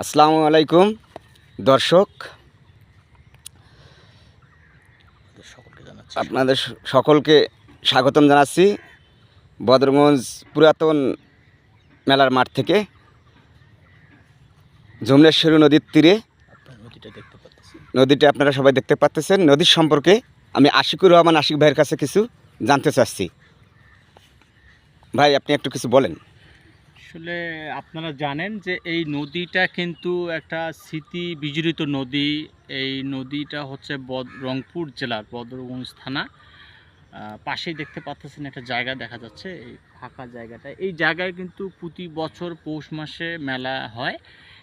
আসসালামু আলাইকুম দর্শক, আপনাদের সকলকে স্বাগতম জানাচ্ছি বদরগঞ্জ পুরাতন মেলার মাঠ থেকে। যমুনেশ্বরী নদীর তীরে নদীটা আপনারা সবাই দেখতে পাচ্ছেন। নদীর সম্পর্কে আমি আশিকুর রহমান আশিক ভাইয়ের কাছে কিছু জানতে চাচ্ছি। ভাই, আপনি একটু কিছু বলেন। আসলে আপনারা জানেন যে এই নদীটা কিন্তু একটা স্মৃতি বিজড়িত নদী। এই নদীটা হচ্ছে রংপুর জেলার বদরগঞ্জ থানা। পাশেই দেখতে পাচ্ছেন একটা জায়গা দেখা যাচ্ছে, এই ফাঁকা জায়গাটা। এই জায়গায় কিন্তু প্রতি বছর পৌষ মাসে মেলা হয়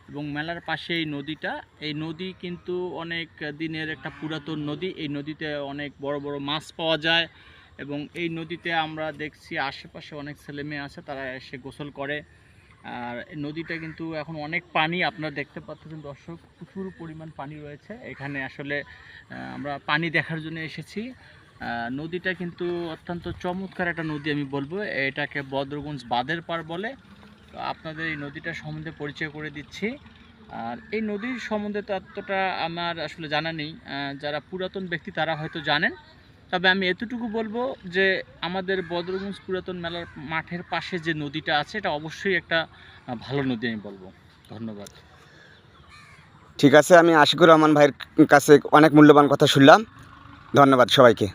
এবং মেলার পাশে এই নদীটা। এই নদী কিন্তু অনেক দিনের একটা পুরাতন নদী। এই নদীতে অনেক বড় বড় মাছ পাওয়া যায় এবং এই নদীতে আমরা দেখছি আশেপাশে অনেক ছেলে মেয়ে আছে, তারা এসে গোসল করে। আর নদীটা কিন্তু এখন অনেক পানি, আপনারা দেখতে পাচ্ছেন দর্শক, প্রচুর পরিমাণ পানি রয়েছে এখানে। আসলে আমরা পানি দেখার জন্য এসেছি। নদীটা কিন্তু অত্যন্ত চমৎকার একটা নদী, আমি বলবো। এটাকে বদরগঞ্জ বাঁধের পাড় বলে। তো আপনাদের এই নদীটার সম্বন্ধে পরিচয় করে দিচ্ছি। আর এই নদীর সম্বন্ধে তো এতটা আমার আসলে জানা নেই, যারা পুরাতন ব্যক্তি তারা হয়তো জানেন। তবে আমি এতটুকু বলবো যে আমাদের বদরগঞ্জ পুরাতন মেলার মাঠের পাশে যে নদীটা আছে, এটা অবশ্যই একটা ভালো নদী, আমি বলবো। ধন্যবাদ। ঠিক আছে, আমি আশিকুর রহমান ভাইয়ের কাছে অনেক মূল্যবান কথা শুনলাম। ধন্যবাদ সবাইকে।